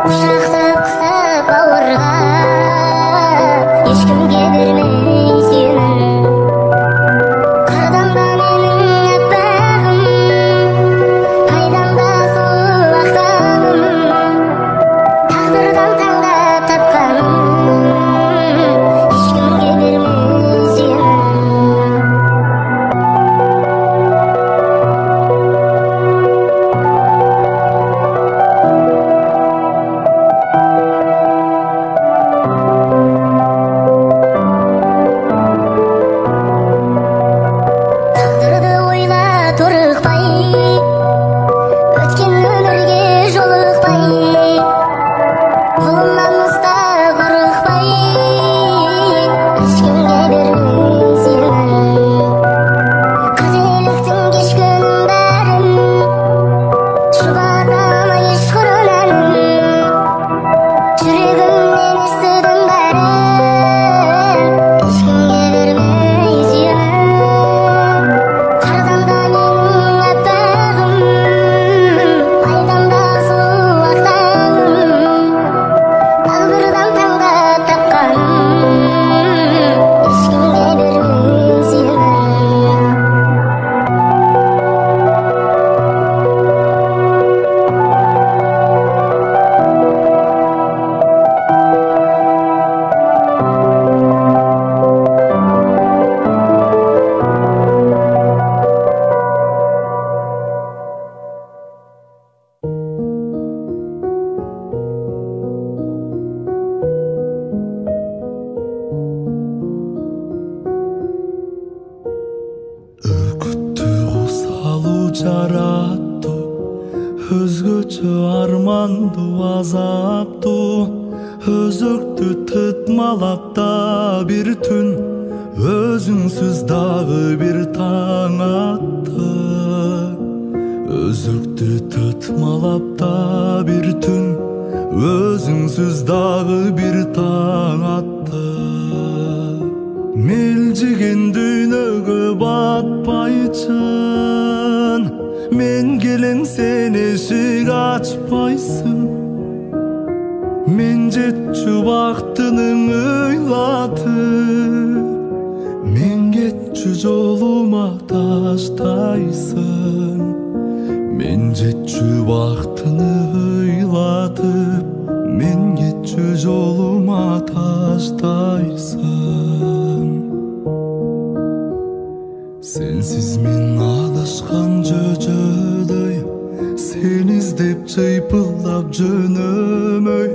Құшақтап қысып бауырға, ешкімге бермей сүйемін. Қырдан да менің аппағым, айдан да сұлу ақтағым, тағдырдан таңдап тапқаным, ешкімге бермей сүйемін. Тағдырды ойла торықпай, өткен өмірге жолықпай, қолымнан ұста қорықпай, ешкімге бермей сүйемін. Қателіктің кешкенін бәрін, жұбатам еш құрын әнін, жүрегімнен естідің бәрін, ешкімге бермей сүйемін. Қардан да менің аппағым, айдан да сұлу ақтағым, тағдырдан таңдап тапқаным, ешкімге бермей сүйемін. Үркүттү кусалу жаратту, өзгөчө армандуу азаптуу, өзөктү тытмалап да бир түн, өзүңсүз дагы бир таң атты. Өзөктү тытмалап да бир түн, өзүңсүз дагы бир таң атты. Мелжиген дүйнөгө батпайчын, мен келем сен эшик ачпайсың. Мен жетчү бактының ыйлатып, мен кетчү жолума таштайсың. Мен жетчү бактыны ыйлатып, мен кетчү жолума таштайсың. Сенсиз мен адашкан жөжөдөй, сени издеп чыйпылдап жөнөмөй.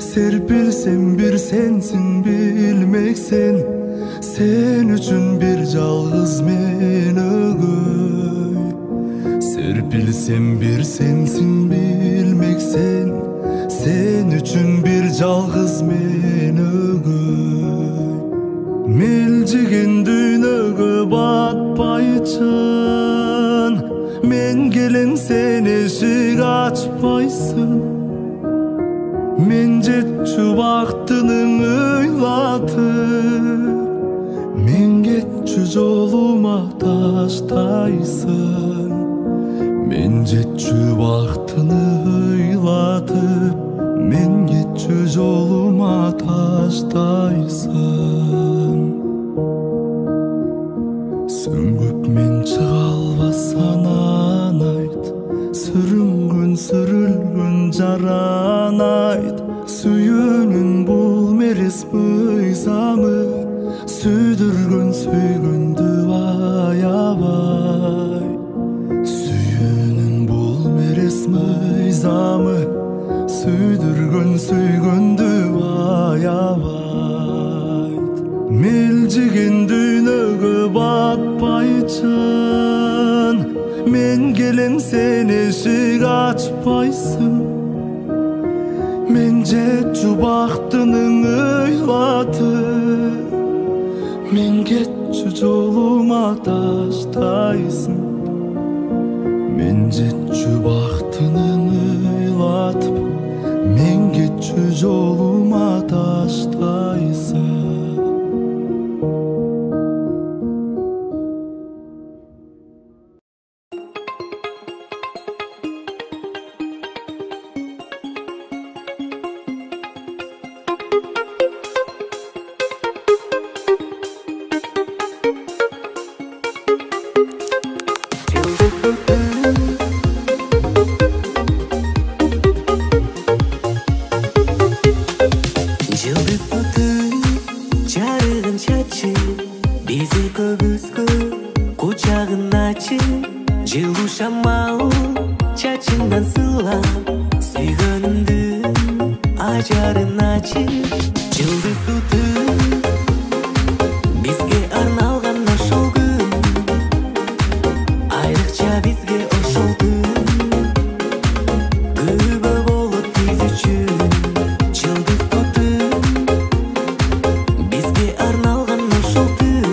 Серпилсем бир сенсиң билмексен, сен үчүн бир жалгыз мен өгөй. Серпилсем бир сенсиң билмексен, сен үчүн бир жалгыз мен өгөй. Мелжиген дүйнөгө батпайчын, мен келем сен эшик ачпайсың. Мен жетчү бактының ыйлатып, мен кетчү жолума таштайсың. Мен жетчү бактыны ыйлатып, мен кетчү жолума таштайсың. Сөңгүп мен чыга албасанан айт, сүрүнгөн сүрүлгөн жаран айт. Сүйүүнүн бул мерес мыйзамы, сүйдүргөн сүйгөндү аябай. Сүйүүнүн бул мерес мыйзамы, сүйдүргөн сүйгөндү аябай. Мелжиген дүйнөгө батпайчын, мен келем сен эшик ачпайсың. Мен жетчү бактының ыйлатып, мен кетчү жолума таштайсың. Мен жетчү бактының ыйлатып, мен кетчү жолума таштайсың. жарын ачып жылдыз тутуп бизге арналган ошол күн айрыкча бизге ошол күн күбө болот биз үчүн жылдыз тутуп бизге арналган ошол күн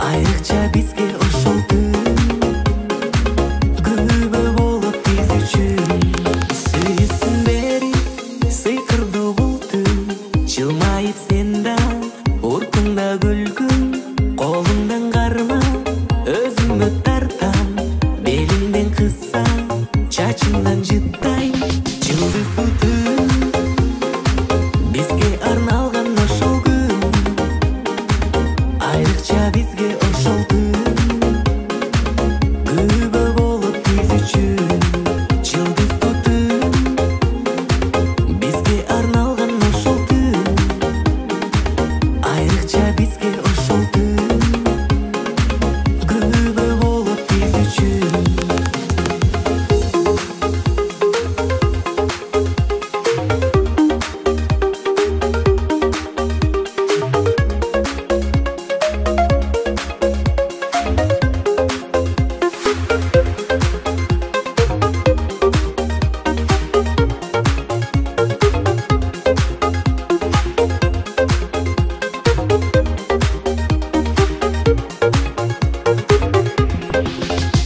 айрыкча бизге ошол күн күбө болот биз үчүн сүйүсүн бери сыйкырдуу бултун жылмайып сен да уркуңда күлгүн колуңдан карма өзүмө тартам белиңден кыссам чачыңдан жыттайм жылдыз тутуп бизге арналган ошол күн айрыкча бизге ошол күн күбө болот биз үчүн жылдыз тутуп бизге арналган ошол күн айрыкча бизге ошол күн күбө болот биз үчүн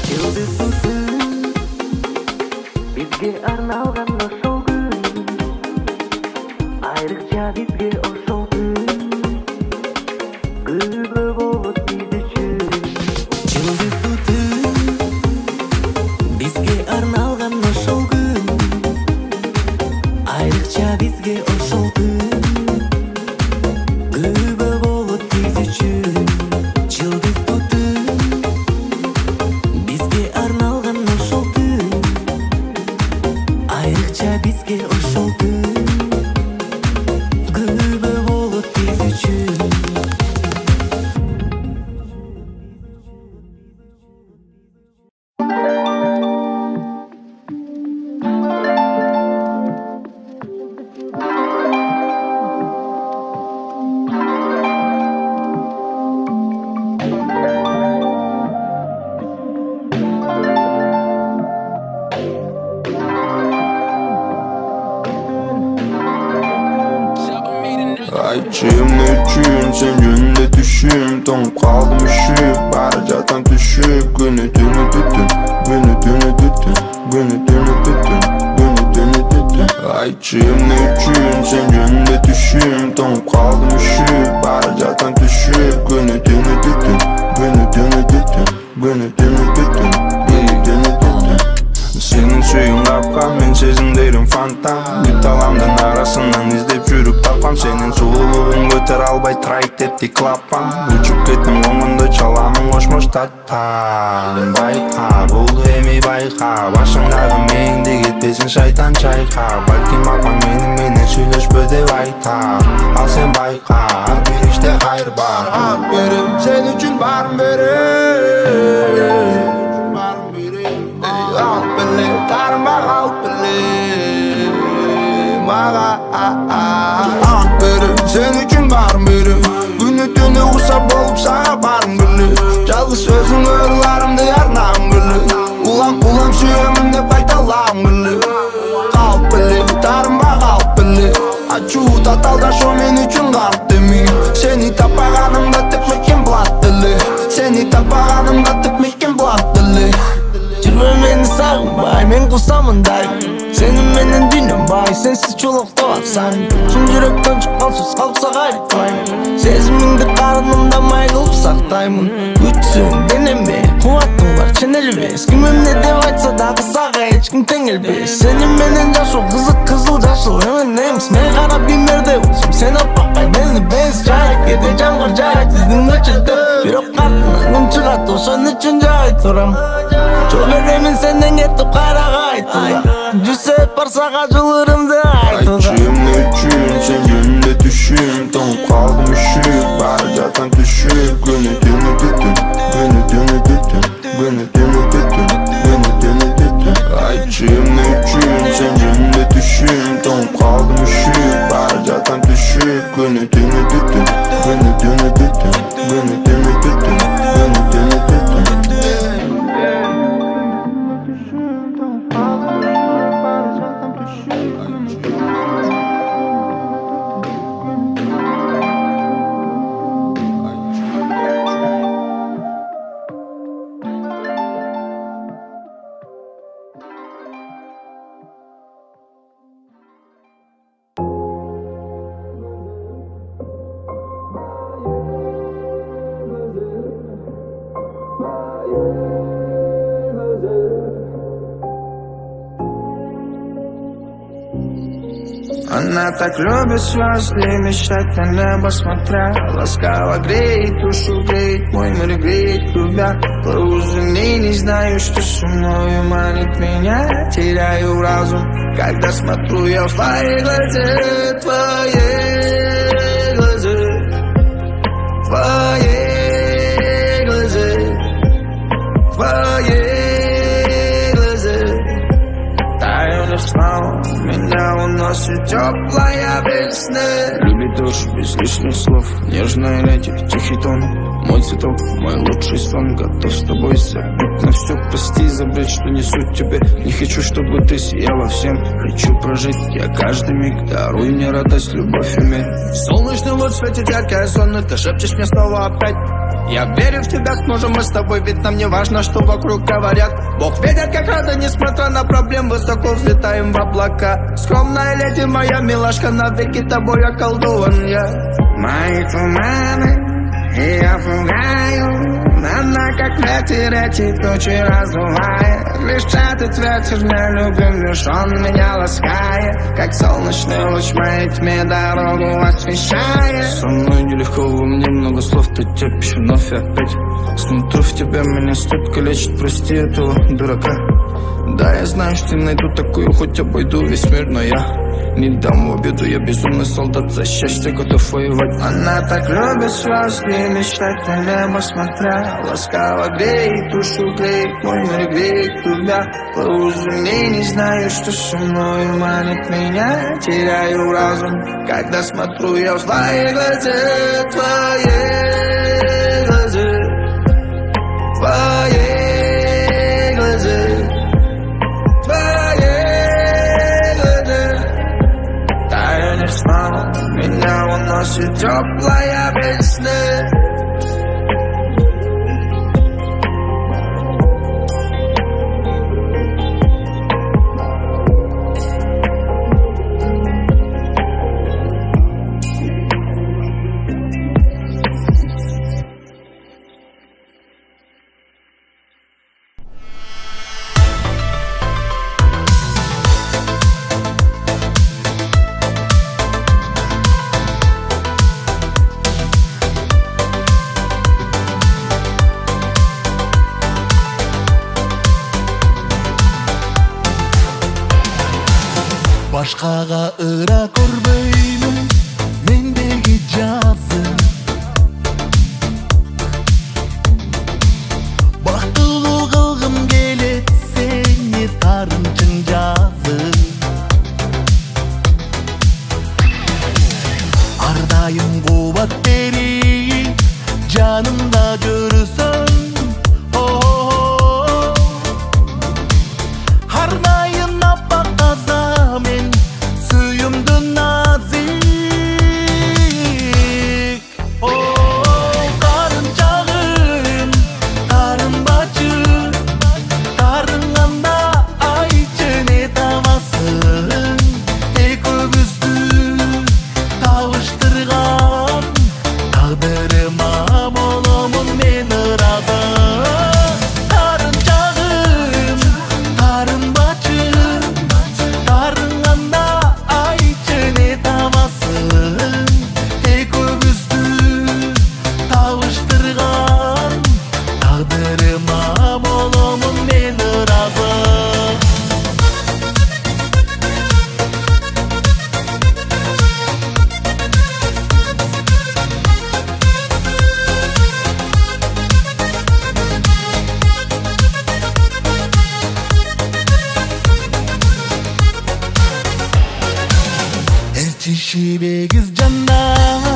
жылдыз тутуп бизге арналган ошол күн айрыкча бизге ошол күн күбө болот биз үчүн жылдыз тутуп бизге арналган ошол күн айрыкча бизге ошол күн күбө болот биз үчүн жылдыз тутуп бизге арналган ошол күн айрыкча бизге ошол күн күбө болот биз үчүн Ayçığım üçün sen yönünde düşüm Donup kaldım üşüyüp bari zaten düşüp Günü dünü düdün, günü dünü düdün Günü dünü düdün, günü dünü düdün Ayçığım üçün sen yönünde düşüm Donup kaldım üşüyüp bari zaten düşüp Günü dünü düdün, günü dünü düdün Günü dünü düdün, günü dünü düdün Senin suyun kapkan, men sezimlerim fantam Bir talamdan arasından izlep жүрүп тапкам Senin сулуулугуң көтөр албай трайт деп тиклапам Учуп кеттим оңунда чаламын кошмош таттан Байка, бул эми байка Башыңдагы мээңди кетпесин шайтан чайка Балким апаң менен сүйлөшпө деп айтам Ал сен байка, ар бир иште кайыр бар Ак берем, сен үчүн баарын берем Алып беле, тармак алып беле Мага ак берем, сен үчүн баарын берем Күнү түнү урсап болуп сага баарын беле Жалгыз өзүң ырларымды арнагым келе Улам сүйөмүн деп айталагым келе Калып беле, тармак алып беле Ачуу татал жашоо мен үчүн карт деми Сени таппаганымда тепмеккен блат деле Сени таппаганымда тепмеккен блат деле Жүрбө мени сагынбай, мен кусамын дайым Сенин менен дүйнөм бай, сенсиз чулуктап атсаң Чын жүрөктөн чыккан сөз калса кайрылбайм Сезимиңди карынымда май кылып сактаймын Күчсүң денеме, кубатың бар ченелбес Ким эмне деп айтса дагы сага эч ким тең элбес Сенин менен жашоо кызык кызыл жашыл эмен эмес Мен кара бимерде өзүм, сен оппакай мени бенз Жайык кеде жамгыр жайык сиздин көчөдө Бирок картынан күн чыгат, ошон үчүн жай турам Жол беремин сенден кетип кайрага айтууга Жүсөп барсага жолурумду айтууга Айчым үчүн сен жөнүндө түшүм Тоңуп калдым үшүп, баары жактан түшүп Күнү түнү түтүн, күнү түнү түтүн Күнү түнү түтүн, күнү түнү түтүн Айчым үчүн сен жөнүндө түшүм Тоңуп Beni dinledin, beni dinledin, beni dinledin, beni dinledin. Она так любит звезды, мечтать на небо смотря. Ласково греет душу, греет мой мир, греет любя. Плыву за ней, не знаю, что со мною манит меня. Теряю разум, когда смотрю я в твои глаза. Твои глаза, твои глаза, твои глаза. Таю лишь снова, меня уносит теплая весна. Любит дождь без лишних слов, нежная леди, тихий тон. Мой цветок, мой лучший сон. Готов с тобой забить на все, прости, забыть, что несу тебе. Не хочу, чтобы ты сияла всем, хочу прожить я каждый миг. Даруй мне радость, любовь и мир. Солнечный луч светит яркое сон, ты шепчешь мне снова опять. Я верю в тебя, сможем мы с тобой, ведь нам не важно, что вокруг говорят. Бог видит, как рада, несмотря на проблем, высоко взлетаем в облака. Скромная леди, моя милашка, навеки тобой околдован я. Мои туманы, и я пугаю. Она как ветер, эти тучи раздувает. Кричат этот ветер, не любим, лишь он меня ласкает. Как солнечный луч в моей тьме дорогу освещает. Со мной нелегко, во мне много слов, ты терпишь вновь и опять. Смотрю в тебя, меня стыд калечит, прости этого дурака. Да, я знаю, что найду такую, хоть обойду весь мир, но я не дам в обиду, я безумный солдат, за счастье готов воевать. Она так любит звезды, мечтать на небо смотря. Ласково греет душу, греет мой мир, греет тебя. Плыву за ней, не знаю, что со мною манит меня. Теряю разум, когда смотрю я в твои глаза. Твои глаза, твои глаза, твои глаза. Таю лишь снова, меня уносит теплая весна. Башкага ыра көрбөймүн мендеги жазым. Бактылуу кылгым келет сени тарынчың жазым. Ар дайым кубат берейин жанымда жүрсөң. Ар дайым аппак таза мен сүйүмдү назик. Карынчагым карынбачы, карынганда айтчы не табасың. Экөөбүздү табыштырган тагдырыма боломун мен ыразы. Карынчагым карынбачы, карынганда айтчы не табасың. Экөөбүздү табыштырган тагдырыма боломун мен ыразы. Элчиши бегиз жандан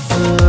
kalsın.